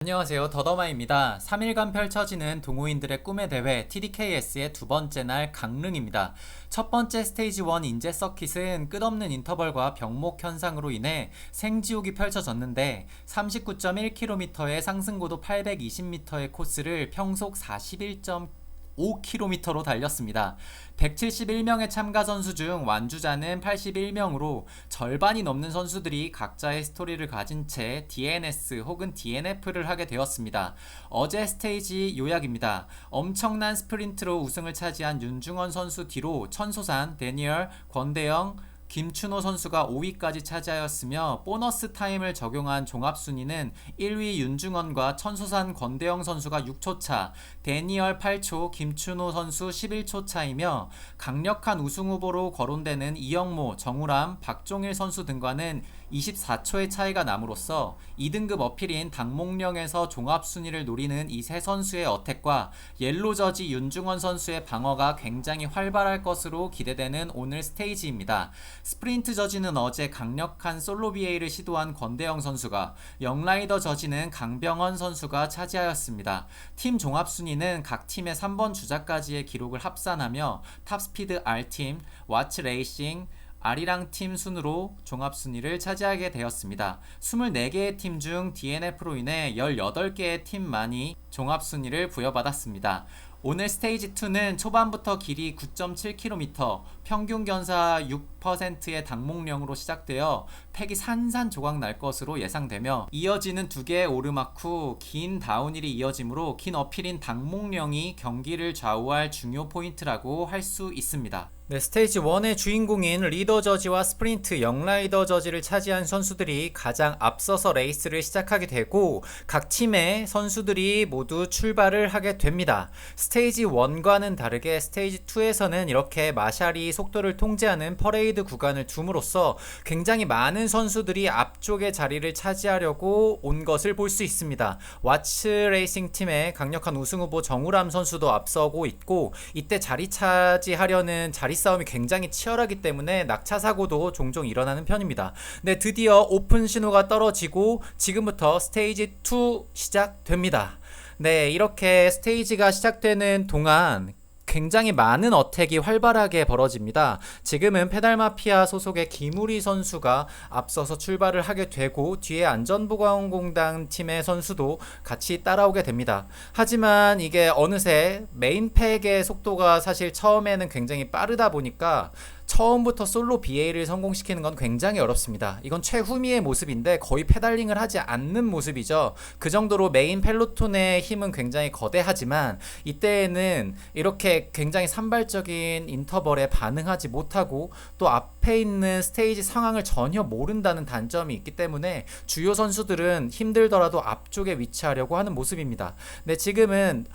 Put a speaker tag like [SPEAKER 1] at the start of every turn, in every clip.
[SPEAKER 1] 안녕하세요. 더더마입니다. 3일간 펼쳐지는 동호인들의 꿈의 대회 TDKS의 두 번째 날 강릉입니다. 첫 번째 스테이지 1 인제 서킷은 끝없는 인터벌과 병목 현상으로 인해 생지옥이 펼쳐졌는데 39.1km의 상승고도 820m의 코스를 평속 41.5km로 달렸습니다. 171명의 참가 선수 중 완주자는 81명으로 절반이 넘는 선수들이 각자의 스토리를 가진 채 DNS 혹은 DNF를 하게 되었습니다. 어제 스테이지 요약입니다. 엄청난 스프린트로 우승을 차지한 윤중원 선수 뒤로 천소산, 데니얼, 권대영, 김춘호 선수가 5위까지 차지하였으며 보너스 타임을 적용한 종합순위는 1위 윤중원과 천소산 권대영 선수가 6초 차, 데니얼 8초, 김춘호 선수 11초 차이며 강력한 우승 후보로 거론되는 이영모, 정우람, 박종일 선수 등과는 24초의 차이가 남으로써 2등급 어필인 당목령에서 종합순위를 노리는 이 세 선수의 어택과 옐로저지 윤중원 선수의 방어가 굉장히 활발할 것으로 기대되는 오늘 스테이지입니다. 스프린트 저지는 어제 강력한 솔로 BA를 시도한 권대영 선수가, 영라이더 저지는 강병헌 선수가 차지하였습니다. 팀 종합순위는 각 팀의 3번 주자까지의 기록을 합산하며 탑스피드 R팀, 왓츠레이싱, 아리랑 팀 순으로 종합순위를 차지하게 되었습니다. 24개의 팀 중 DNF로 인해 18개의 팀만이 종합순위를 부여받았습니다. 오늘 스테이지 2는 초반부터 길이 9.7km, 평균 견사 6%의 당목령으로 시작되어 팩이 산산조각 날 것으로 예상되며 이어지는 두 개의 오르막 후 긴 다운힐이 이어지므로 긴 어필인 당목령이 경기를 좌우할 중요 포인트라고 할 수 있습니다. 네, 스테이지 1의 주인공인 리더 저지와 스프린트 영라이더 저지를 차지한 선수들이 가장 앞서서 레이스를 시작하게 되고 각 팀의 선수들이 모두 출발을 하게 됩니다. 스테이지 1과는 다르게 스테이지 2에서는 이렇게 마샬이 속도를 통제하는 퍼레이드 구간을 둠으로써 굉장히 많은 선수들이 앞쪽의 자리를 차지하려고 온 것을 볼 수 있습니다. 왓츠 레이싱 팀의 강력한 우승 후보 정우람 선수도 앞서고 있고, 이때 자리 차지하려는 자리 싸움이 굉장히 치열하기 때문에 낙차 사고도 종종 일어나는 편입니다. 네, 드디어 오픈 신호가 떨어지고 지금부터 스테이지 2 시작됩니다. 네, 이렇게 스테이지가 시작되는 동안 굉장히 많은 어택이 활발하게 벌어집니다. 지금은 페달마피아 소속의 김우리 선수가 앞서서 출발을 하게 되고 뒤에 안전보건공단 팀의 선수도 같이 따라오게 됩니다. 하지만 이게 어느새 메인팩의 속도가 사실 처음에는 굉장히 빠르다 보니까 처음부터 솔로 BA를 성공시키는 건 굉장히 어렵습니다. 이건 최후미의 모습인데 거의 페달링을 하지 않는 모습이죠. 그 정도로 메인 펠로톤의 힘은 굉장히 거대하지만 이때에는 이렇게 굉장히 산발적인 인터벌에 반응하지 못하고 또 앞에 있는 스테이지 상황을 전혀 모른다는 단점이 있기 때문에 주요 선수들은 힘들더라도 앞쪽에 위치하려고 하는 모습입니다. 네, 지금은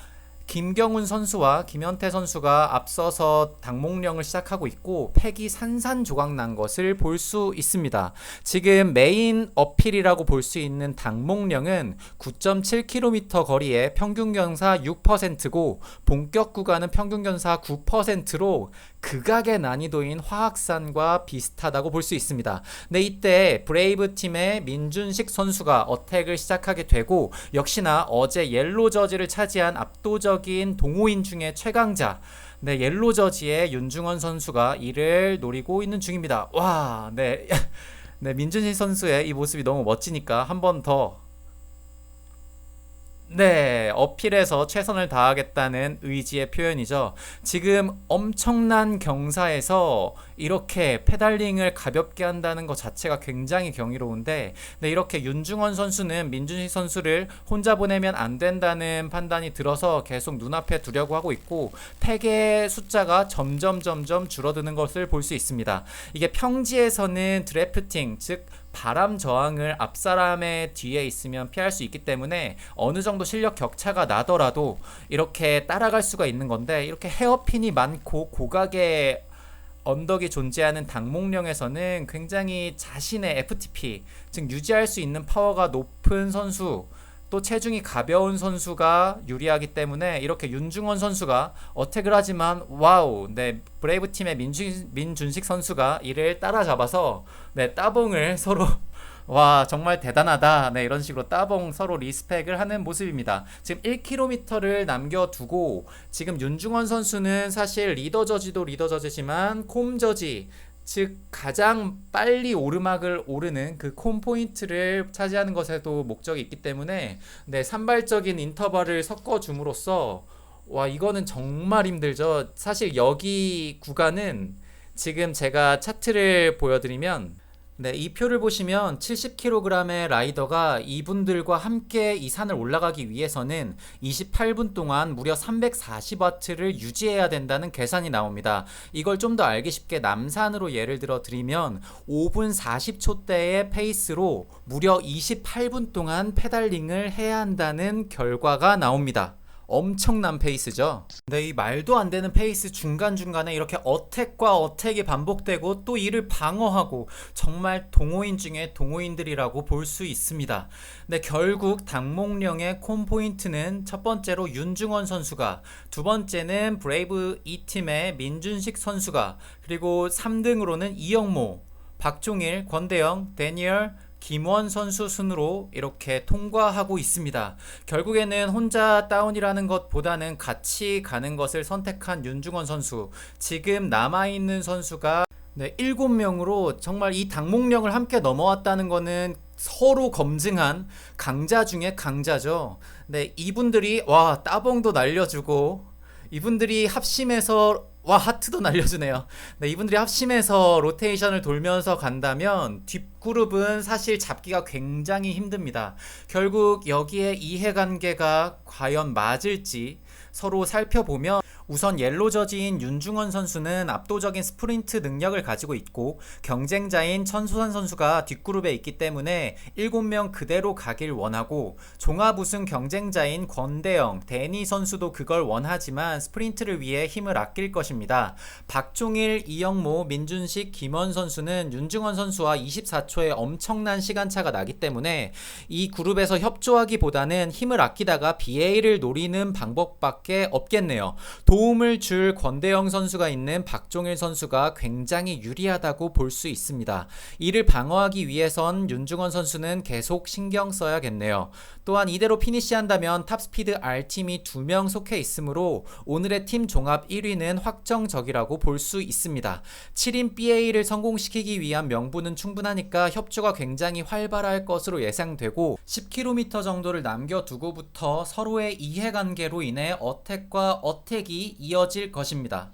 [SPEAKER 1] 김경훈 선수와 김현태 선수가 앞서서 당목령을 시작하고 있고 팩이 산산조각 난 것을 볼 수 있습니다. 지금 메인 어필이라고 볼 수 있는 당목령은 9.7km 거리에 평균 견사 6%고 본격 구간은 평균 견사 9%로 극악의 난이도인 화학산과 비슷하다고 볼 수 있습니다. 네, 이때 브레이브 팀의 민준식 선수가 어택을 시작하게 되고 역시나 어제 옐로 저지를 차지한 압도적인 동호인 중에 최강자, 네, 옐로 저지의 윤중원 선수가 이를 노리고 있는 중입니다. 와, 네, 네, 민준식 선수의 이 모습이 너무 멋지니까 한 번 더, 네, 어필해서 최선을 다하겠다는 의지의 표현이죠. 지금 엄청난 경사에서 이렇게 페달링을 가볍게 한다는 것 자체가 굉장히 경이로운데, 네, 이렇게 윤중원 선수는 민준식 선수를 혼자 보내면 안 된다는 판단이 들어서 계속 눈앞에 두려고 하고 있고 팩의 숫자가 점점 줄어드는 것을 볼 수 있습니다. 이게 평지에서는 드래프팅, 즉 바람 저항을 앞사람의 뒤에 있으면 피할 수 있기 때문에 어느 정도 실력 격차가 나더라도 이렇게 따라갈 수가 있는 건데, 이렇게 헤어핀이 많고 고각의 언덕이 존재하는 당목령에서는 굉장히 자신의 FTP, 즉 유지할 수 있는 파워가 높은 선수, 또 체중이 가벼운 선수가 유리하기 때문에 이렇게 윤중원 선수가 어택을 하지만 와우, 네, 브레이브 팀의 민준식 선수가 이를 따라잡아서 네, 따봉을 서로 와, 정말 대단하다. 네, 이런 식으로 따봉 서로 리스펙을 하는 모습입니다. 지금 1km를 남겨두고 지금 윤중원 선수는 사실 리더 저지도 리더 저지지만 콤 저지, 즉 가장 빨리 오르막을 오르는 그 콤 포인트를 차지하는 것에도 목적이 있기 때문에 네, 산발적인 인터벌을 섞어 줌으로써 와, 이거는 정말 힘들죠. 사실 여기 구간은 지금 제가 차트를 보여드리면 네, 이 표를 보시면 70kg의 라이더가 이분들과 함께 이 산을 올라가기 위해서는 28분 동안 무려 340W를 유지해야 된다는 계산이 나옵니다. 이걸 좀 더 알기 쉽게 남산으로 예를 들어 드리면 5분 40초대의 페이스로 무려 28분 동안 페달링을 해야 한다는 결과가 나옵니다. 엄청난 페이스죠. 근데 이 말도 안 되는 페이스 중간중간에 이렇게 어택과 어택이 반복되고 또 이를 방어하고 정말 동호인 중에 동호인들이라고 볼 수 있습니다. 근데 결국 당몽령의 콤포인트는 첫 번째로 윤중원 선수가, 두 번째는 브레이브 2팀의 민준식 선수가, 그리고 3등으로는 이영모, 박종일, 권대영, 데니얼, 김원 선수 순으로 이렇게 통과하고 있습니다. 결국에는 혼자 다운이라는 것보다는 같이 가는 것을 선택한 윤중원 선수. 지금 남아있는 선수가 네, 7명으로 정말 이 당목령을 함께 넘어왔다는 거는 서로 검증한 강자 중에 강자죠. 네, 이분들이 와, 따봉도 날려주고 이분들이 합심해서 와, 하트도 날려주네요. 네, 이분들이 합심해서 로테이션을 돌면서 간다면 뒷그룹은 사실 잡기가 굉장히 힘듭니다. 결국 여기에 이해관계가 과연 맞을지 서로 살펴보면 우선 옐로 저지인 윤중원 선수는 압도적인 스프린트 능력을 가지고 있고 경쟁자인 천소산 선수가 뒷그룹에 있기 때문에 7명 그대로 가길 원하고 종합 우승 경쟁자인 권대영, 데니 선수도 그걸 원하지만 스프린트를 위해 힘을 아낄 것입니다. 박종일, 이영모, 민준식, 김원 선수는 윤중원 선수와 24초의 엄청난 시간차가 나기 때문에 이 그룹에서 협조하기보다는 힘을 아끼다가 BA를 노리는 방법밖에 없겠네요. 도움을 줄 권대영 선수가 있는 박종일 선수가 굉장히 유리하다고 볼 수 있습니다. 이를 방어하기 위해선 윤중원 선수는 계속 신경 써야겠네요. 또한 이대로 피니시한다면 탑스피드 R팀이 2명 속해 있으므로 오늘의 팀 종합 1위는 확정적이라고 볼 수 있습니다. 7인 BA를 성공시키기 위한 명분은 충분하니까 협조가 굉장히 활발할 것으로 예상되고 10km 정도를 남겨두고부터 서로의 이해관계로 인해 어택과 어택이 이어질 것입니다.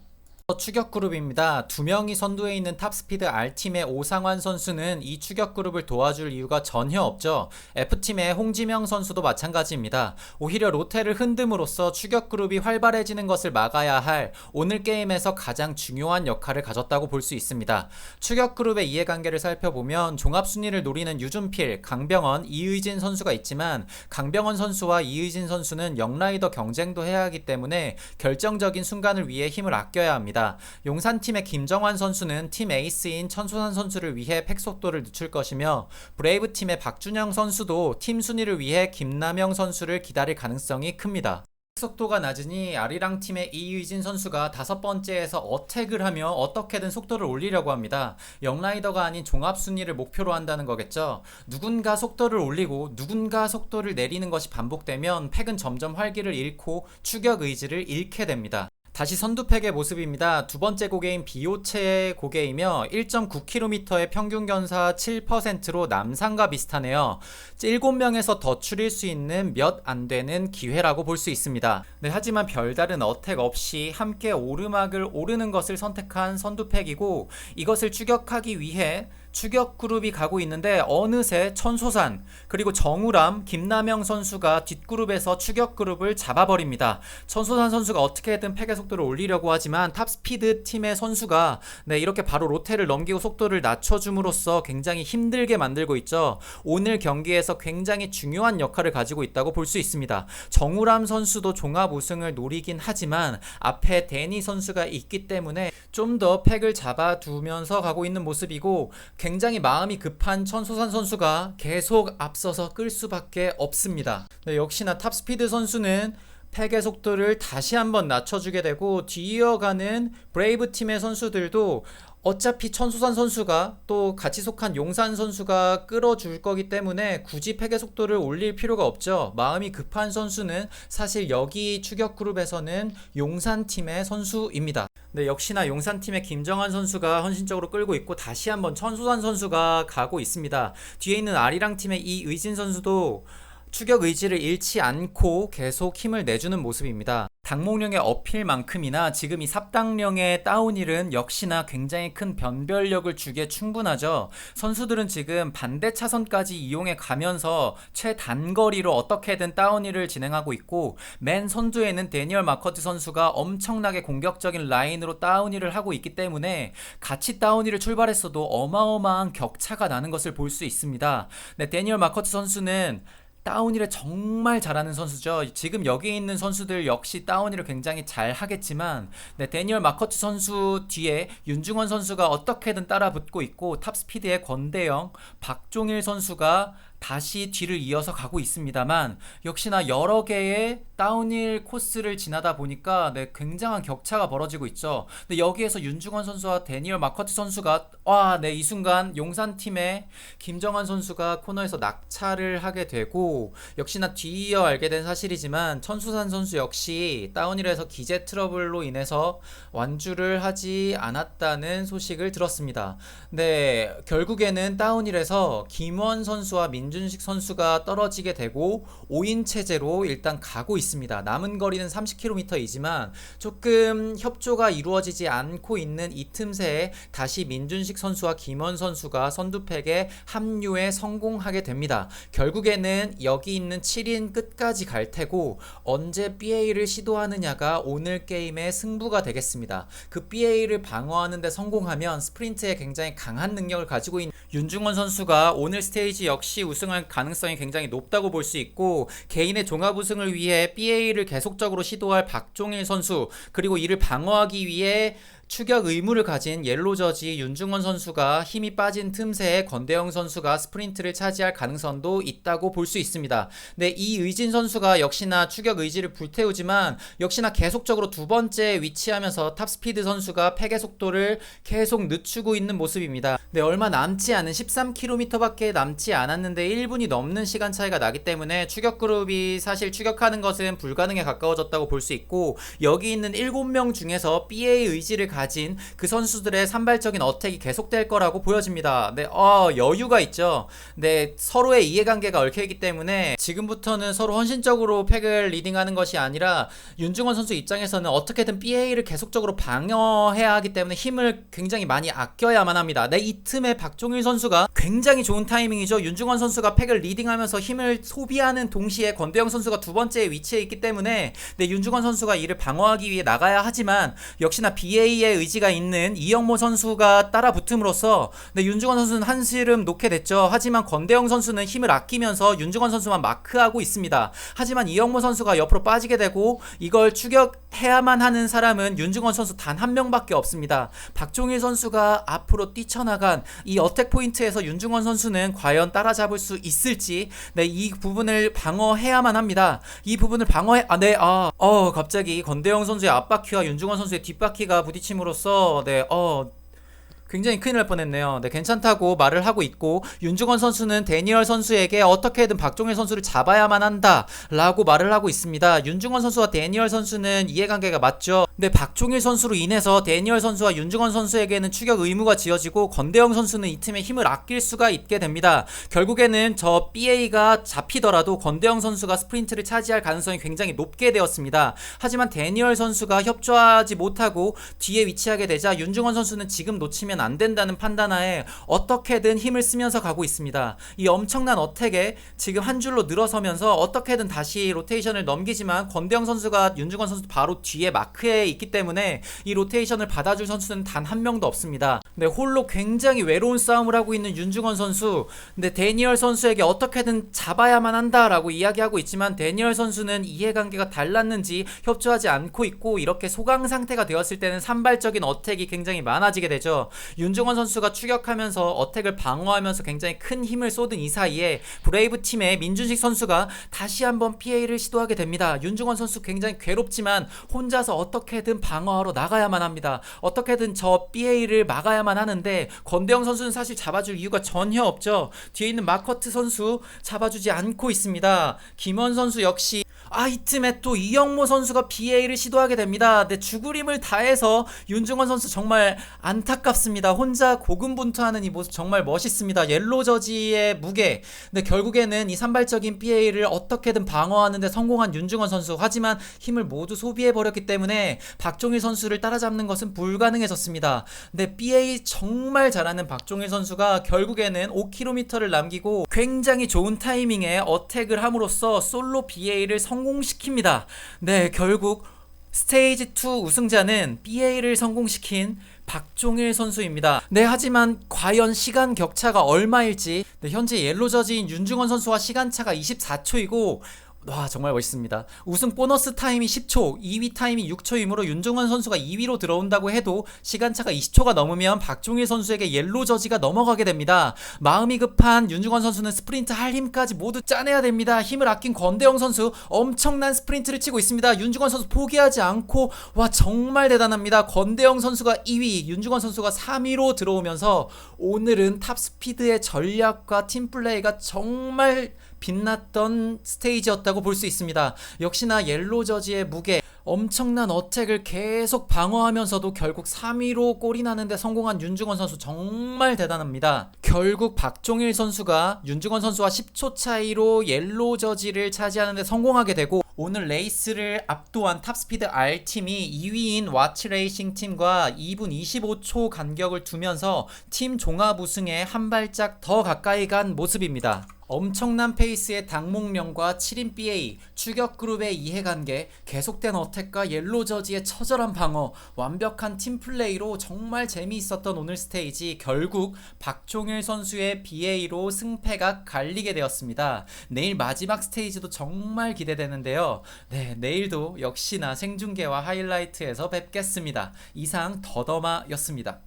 [SPEAKER 1] 추격 그룹입니다. 2명이 선두에 있는 탑스피드 R팀의 오상환 선수는 이 추격 그룹을 도와줄 이유가 전혀 없죠. F팀의 홍지명 선수도 마찬가지입니다. 오히려 로테를 흔듦으로써 추격 그룹이 활발해지는 것을 막아야 할 오늘 게임에서 가장 중요한 역할을 가졌다고 볼 수 있습니다. 추격 그룹의 이해관계를 살펴보면 종합순위를 노리는 유준필, 강병헌, 이의진 선수가 있지만 강병헌 선수와 이의진 선수는 영라이더 경쟁도 해야 하기 때문에 결정적인 순간을 위해 힘을 아껴야 합니다. 용산팀의 김정환 선수는 팀 에이스인 천소산 선수를 위해 팩속도를 늦출 것이며 브레이브팀의 박준영 선수도 팀 순위를 위해 김남영 선수를 기다릴 가능성이 큽니다. 속도가 낮으니 아리랑 팀의 이의진 선수가 5번째에서 어택을 하며 어떻게든 속도를 올리려고 합니다. 영라이더가 아닌 종합 순위를 목표로 한다는 거겠죠. 누군가 속도를 올리고 누군가 속도를 내리는 것이 반복되면 팩은 점점 활기를 잃고 추격 의지를 잃게 됩니다. 다시 선두팩의 모습입니다. 두 번째 고개인 비오체의 고개이며 1.9km의 평균 견사 7%로 남산과 비슷하네요. 7명에서 더 추릴 수 있는 몇 안 되는 기회라고 볼 수 있습니다. 네, 하지만 별다른 어택 없이 함께 오르막을 오르는 것을 선택한 선두팩이고 이것을 추격하기 위해 추격 그룹이 가고 있는데 어느새 천소산 그리고 정우람, 김남영 선수가 뒷그룹에서 추격 그룹을 잡아버립니다. 천소산 선수가 어떻게든 팩의 속도를 올리려고 하지만 탑스피드 팀의 선수가 이렇게 바로 로테를 넘기고 속도를 낮춰줌으로써 굉장히 힘들게 만들고 있죠. 오늘 경기에서 굉장히 중요한 역할을 가지고 있다고 볼 수 있습니다. 정우람 선수도 종합 우승을 노리긴 하지만 앞에 데니 선수가 있기 때문에 좀 더 팩을 잡아두면서 가고 있는 모습이고 굉장히 마음이 급한 천소산 선수가 계속 앞서서 끌 수밖에 없습니다. 역시나 탑스피드 선수는 팩의 속도를 다시 한번 낮춰주게 되고 뒤이어가는 브레이브 팀의 선수들도 어차피 천수산 선수가 또 같이 속한 용산 선수가 끌어줄 거기 때문에 굳이 패계 속도를 올릴 필요가 없죠. 마음이 급한 선수는 사실 여기 추격 그룹에서는 용산 팀의 선수입니다. 네, 역시나 용산 팀의 김정환 선수가 헌신적으로 끌고 있고 다시 한번 천수산 선수가 가고 있습니다. 뒤에 있는 아리랑 팀의 이의진 선수도 추격 의지를 잃지 않고 계속 힘을 내주는 모습입니다. 당목령의 어필만큼이나 지금 이 삽당령의 다운힐은 역시나 굉장히 큰 변별력을 주기에 충분하죠. 선수들은 지금 반대 차선까지 이용해 가면서 최단거리로 어떻게든 다운힐을 진행하고 있고, 맨 선두에는 데니얼 마커트 선수가 엄청나게 공격적인 라인으로 다운힐을 하고 있기 때문에 같이 다운힐을 출발했어도 어마어마한 격차가 나는 것을 볼 수 있습니다. 네, 데니얼 마커트 선수는 다운힐을 정말 잘하는 선수죠. 지금 여기 있는 선수들 역시 다운힐을 굉장히 잘 하겠지만, 네, 데니얼 마커트 선수 뒤에 윤중원 선수가 어떻게든 따라붙고 있고, 탑스피드의 권대영, 박종일 선수가 다시 뒤를 이어서 가고 있습니다만, 역시나 여러 개의 다운힐 코스를 지나다 보니까 네, 굉장한 격차가 벌어지고 있죠. 근데 여기에서 윤중원 선수와 데니얼 마커트 선수가 네, 이 순간 용산팀의 김정환 선수가 코너에서 낙차를 하게 되고, 역시나 뒤이어 알게 된 사실이지만 천수산 선수 역시 다운힐에서 기재 트러블로 인해서 완주를 하지 않았다는 소식을 들었습니다. 네, 결국에는 다운힐에서 김원 선수와 민준식 선수가 떨어지게 되고 5인 체제로 일단 가고 있습니다. 남은 거리는 30km이지만 조금 협조가 이루어지지 않고 있는 이 틈새에 다시 민준식 선수와 김원 선수가 선두팩에 합류에 성공하게 됩니다. 결국에는 여기 있는 7인 끝까지 갈 테고 언제 BA를 시도하느냐가 오늘 게임의 승부가 되겠습니다. 그 BA를 방어하는 데 성공하면 스프린트에 굉장히 강한 능력을 가지고 있는 윤중원 선수가 오늘 스테이지 역시 우승할 가능성이 굉장히 높다고 볼 수 있고, 개인의 종합 우승을 위해 BA를 계속적으로 시도할 박종일 선수, 그리고 이를 방어하기 위해 추격 의무를 가진 옐로저지 윤중원 선수가 힘이 빠진 틈새에 권대영 선수가 스프린트를 차지할 가능성도 있다고 볼 수 있습니다. 네, 이의진 선수가 역시나 추격 의지를 불태우지만 역시나 계속적으로 두 번째 위치하면서 탑스피드 선수가 패계 속도를 계속 늦추고 있는 모습입니다. 네, 얼마 남지 않은 13km밖에 남지 않았는데 1분이 넘는 시간 차이가 나기 때문에 추격 그룹이 사실 추격하는 것은 불가능에 가까워졌다고 볼 수 있고, 여기 있는 7명 중에서 BA 의지를 가진 그 선수들의 산발적인 어택이 계속될 거라고 보여집니다. 네, 여유가 있죠. 네, 서로의 이해관계가 얽혀있기 때문에 지금부터는 서로 헌신적으로 팩을 리딩하는 것이 아니라 윤중원 선수 입장에서는 어떻게든 BA를 계속적으로 방어해야 하기 때문에 힘을 굉장히 많이 아껴야만 합니다. 네, 이 틈에 박종일 선수가 굉장히 좋은 타이밍이죠. 윤중원 선수가 팩을 리딩하면서 힘을 소비하는 동시에 권대영 선수가 두 번째 위치에 있기 때문에 네, 윤중원 선수가 이를 방어하기 위해 나가야 하지만 역시나 BA의 의지가 있는 이영모 선수가 따라 붙음으로써 네, 윤중원 선수는 한시름 놓게 됐죠. 하지만 권대영 선수는 힘을 아끼면서 윤중원 선수만 마크하고 있습니다. 하지만 이영모 선수가 옆으로 빠지게 되고 이걸 추격해야만 하는 사람은 윤중원 선수 단 한 명밖에 없습니다. 박종일 선수가 앞으로 뛰쳐나간 이 어택 포인트에서 윤중원 선수는 과연 따라잡을 수 있을지, 네, 이 부분을 방어해야만 합니다. 이 부분을 갑자기 권대영 선수의 앞바퀴와 윤중원 선수의 뒷바퀴가 부딪힘으로써 굉장히 큰일 날 뻔했네요. 네, 괜찮다고 말을 하고 있고, 윤중원 선수는 데니얼 선수에게 어떻게든 박종일 선수를 잡아야만 한다 라고 말을 하고 있습니다. 윤중원 선수와 데니얼 선수는 이해관계가 맞죠. 근데 박종일 선수로 인해서 데니얼 선수와 윤중원 선수에게는 추격 의무가 지어지고 권대영 선수는 이 틈에 힘을 아낄 수가 있게 됩니다. 결국에는 저 BA가 잡히더라도 권대영 선수가 스프린트를 차지할 가능성이 굉장히 높게 되었습니다. 하지만 데니얼 선수가 협조하지 못하고 뒤에 위치하게 되자 윤중원 선수는 지금 놓치면 안 된다는 판단하에 어떻게든 힘을 쓰면서 가고 있습니다. 이 엄청난 어택에 지금 한 줄로 늘어서면서 어떻게든 다시 로테이션을 넘기지만 권대영 선수가 윤중원 선수 바로 뒤에 마크에 있기 때문에 이 로테이션을 받아줄 선수는 단 한 명도 없습니다. 네, 홀로 굉장히 외로운 싸움을 하고 있는 윤중원 선수. 근데 데니얼 선수에게 어떻게든 잡아야만 한다라고 이야기하고 있지만 데니얼 선수는 이해관계가 달랐는지 협조하지 않고 있고, 이렇게 소강 상태가 되었을 때는 산발적인 어택이 굉장히 많아지게 되죠. 윤중원 선수가 추격하면서 어택을 방어하면서 굉장히 큰 힘을 쏟은 이 사이에 브레이브 팀의 민준식 선수가 다시 한번 PA를 시도하게 됩니다. 윤중원 선수 굉장히 괴롭지만 혼자서 어떻게든 방어하러 나가야만 합니다. 어떻게든 저 PA를 막아야만 하는데 권대영 선수는 사실 잡아줄 이유가 전혀 없죠. 뒤에 있는 마커트 선수 잡아주지 않고 있습니다. 김원 선수 역시 이 틈에 또 이영모 선수가 BA를 시도하게 됩니다. 네, 죽으림을 다해서 윤중원 선수 정말 안타깝습니다. 혼자 고군분투하는 이 모습 정말 멋있습니다. 옐로 저지의 무게. 네, 결국에는 이 산발적인 BA를 어떻게든 방어하는데 성공한 윤중원 선수. 하지만 힘을 모두 소비해버렸기 때문에 박종일 선수를 따라잡는 것은 불가능해졌습니다. 네, BA 정말 잘하는 박종일 선수가 결국에는 5km를 남기고 굉장히 좋은 타이밍에 어택을 함으로써 솔로 BA를 성공시킵니다. 네, 결국 스테이지 2 우승자는 BA를 성공시킨 박종일 선수입니다. 네, 하지만 과연 시간 격차가 얼마일지. 네, 현재 옐로저지인 윤중원 선수와 시간차가 24초이고 와, 정말 멋있습니다. 우승 보너스 타임이 10초, 2위 타임이 6초이므로 윤중원 선수가 2위로 들어온다고 해도 시간차가 20초가 넘으면 박종일 선수에게 옐로 저지가 넘어가게 됩니다. 마음이 급한 윤중원 선수는 스프린트 할 힘까지 모두 짜내야 됩니다. 힘을 아낀 권대영 선수 엄청난 스프린트를 치고 있습니다. 윤중원 선수 포기하지 않고 와, 정말 대단합니다. 권대영 선수가 2위, 윤중원 선수가 3위로 들어오면서 오늘은 탑스피드의 전략과 팀플레이가 정말 빛났던 스테이지였다고 볼 수 있습니다. 역시나 옐로 저지의 무게, 엄청난 어택을 계속 방어하면서도 결국 3위로 골이 나는데 성공한 윤중원 선수 정말 대단합니다. 결국 박종일 선수가 윤중원 선수와 10초 차이로 옐로 저지를 차지하는데 성공하게 되고 오늘 레이스를 압도한 탑스피드 R팀이 2위인 와치레이싱 팀과 2분 25초 간격을 두면서 팀 종합 우승에 한 발짝 더 가까이 간 모습입니다. 엄청난 페이스의 당목령과 7인 BA, 추격그룹의 이해관계, 계속된 어택과 옐로 저지의 처절한 방어, 완벽한 팀플레이로 정말 재미있었던 오늘 스테이지. 결국 박종일 선수의 BA로 승패가 갈리게 되었습니다. 내일 마지막 스테이지도 정말 기대되는데요. 네, 내일도 역시나 생중계와 하이라이트에서 뵙겠습니다. 이상 더더마였습니다.